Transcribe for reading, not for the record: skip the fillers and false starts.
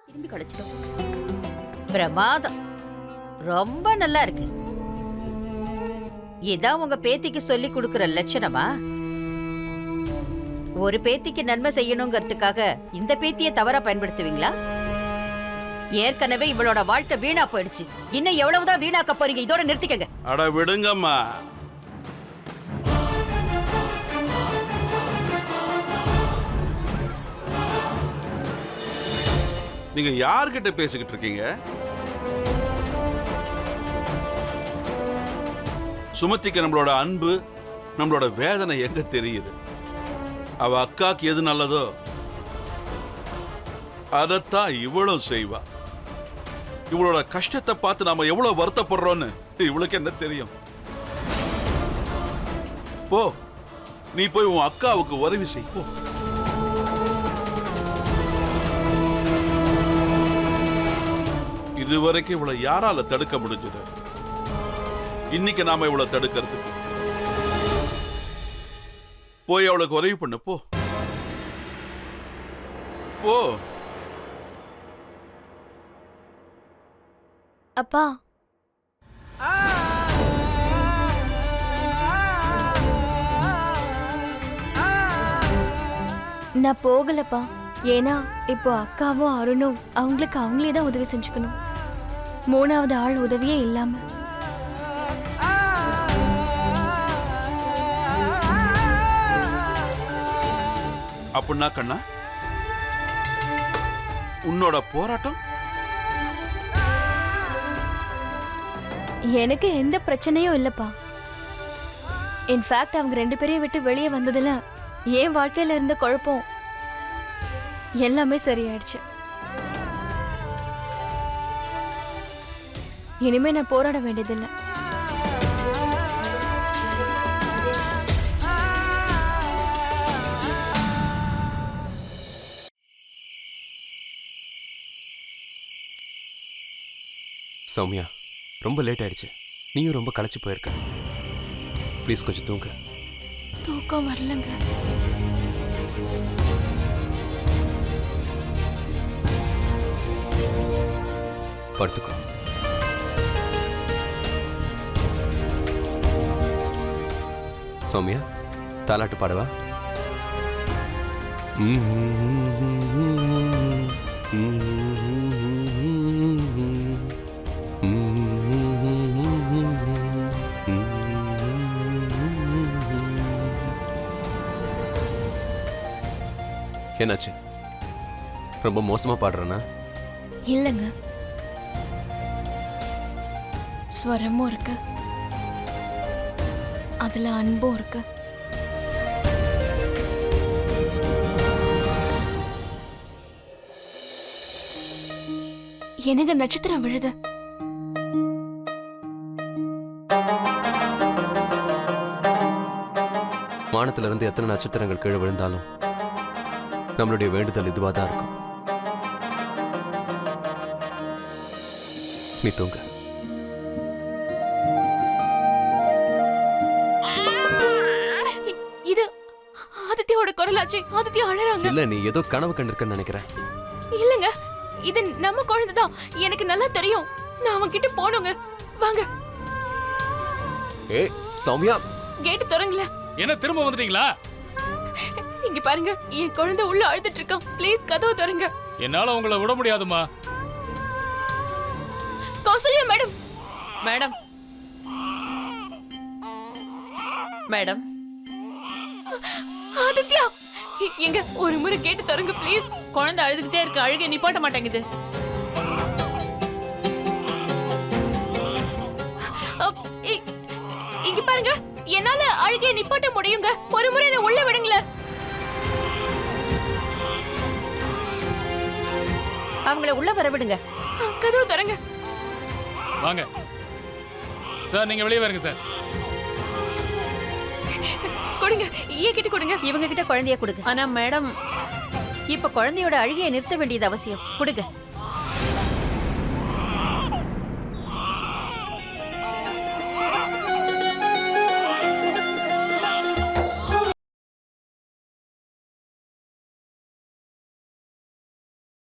திரும்பி கழிச்சிடும். பிரமாதம், ரொம்ப நல்லா இருக்கு. இதான் உங்க பேத்திக்கு சொல்லி கொடுக்கிற லட்சணமா? ஒரு பேத்திக்கு நன்மை செய்யணுங்கிறதுக்காக இந்த பேத்தியை தவறா பயன்படுத்துவீங்களா? ஏற்கனவே இவளோட வாழ்க்கை வீணா போயிடுச்சு. இன்னும் எவ்வளவுதான் வீணாக்க போறீங்க? இதோட நிறுத்திக்கங்க. அட விடுங்கம்மா. நீங்க யார்கிட்ட பேசிக்கிட்டு இருக்கீங்க? சுமதிக்கு நம்மளோட அன்பு, நம்மளோட வேதனை எங்க தெரியுது? அவ அக்காக்கு எது நல்லதோ அதத்தான் இவளும் செய்வா. இவளோட கஷ்டத்தை பார்த்து நாம எவ்வளவு வருத்தப்படுறோம்னு இவளுக்கு என்ன தெரியும்? போ, நீ போய் உன் அக்காவுக்கு உதவி செய். போ. இதுவரைக்கும் இவளை யாரால தடுக்க முடிஞ்சது? இன்னைக்கு நாம இவளை தடுக்கிறதுக்கு போய் அவளுக்கு உதவி பண்ணு. போ போ. அப்பா, நான் போகலப்பா. ஏன்னா இப்போ அக்காவும் அருணும் அவங்களுக்கு அவங்களே தான் உதவி செஞ்சுக்கணும். மூணாவது ஆள் உதவியே இல்லாம. அப்படின்னா கண்ணா, உன்னோட போராட்டம்? எனக்கு எந்த பிரச்சனையும் இல்லப்பா. இன்ஃபேக்ட் அவங்க ரெண்டு பேரையும் விட்டு வெளியே வந்ததுல என் வாழ்க்கையில இருந்த குழப்பம் எல்லாமே சரியாயிடுச்சு. இனிமே நான் போராட வேண்டியதில்லை. சௌமியா, ரொம்ப லேட் ஆயிடுச்சு. நீயும் ரொம்ப களைச்சு போயிருக்க. ப்ளீஸ் கொஞ்சம் தூங்க. தூக்கம் வரலங்க. படுத்துக்கோ. சௌமியா, தாலாட்டு பாடவா? என்னாச்சு? ரொம்ப மோசமா பாடுறேனா? இல்லைங்க, ஸ்வரமும் இருக்கு, அதுல அன்பும் இருக்கு. எனக்கு நட்சத்திரம் விழுது. வானத்துல இருந்து எத்தனை நட்சத்திரங்கள் கீழே விழுந்தாலும் நம்மளுடைய வேண்டுதல் இதுவா தான் இருக்கும். நீ தூங்க. இது ஆதித்யோட குரலாச்சு. ஆதித்யா அழறாங்க. இல்ல, நீ ஏதோ கனவு கண்டிருக்கன்னு நினைக்கிறேன். இல்லங்க, இது நம்ம குழந்தைதான். எனக்கு நல்லா தெரியும். நான் அவன் கிட்ட போனுங்க. வாங்க. ஏய் சௌமியா, கேட் திறங்கல. என்ன திரும்ப வந்துட்டீங்களா? இங்க பாருங்க, என் குழந்தை உள்ள அழுதுட்டு இருக்கான். ப்ளீஸ் கதவு திறங்க. என்னால உங்களை விட முடியாதுமா. Kausalya madam. Madam, madam. Aditya, எங்க ஒரு முறை கேட்டு தருங்க ப்ளீஸ். குழந்தை அழுதுகிட்டே இருக்கு, அழுகை நிப்பாட்ட மாட்டேங்குது. இங்க பாருங்க, என்னால அழுகையை நிப்பாட்ட முடியுங்க. ஒரு முறை என்ன உள்ள விடுங்களேன். அவங்கள உள்ள வர விடுங்க. கதவு தரங்க. வாங்க சார், நீங்க வெளியே வரங்க சார். கொடுங்க, ஈய கிட்ட கொடுங்க. இவங்க கிட்ட குழந்தைய கொடுங்க. ஆனா மேடம், இப்ப குழந்தையோட அழுகையை நிறுத்த வேண்டியது அவசியம். கொடுங்க.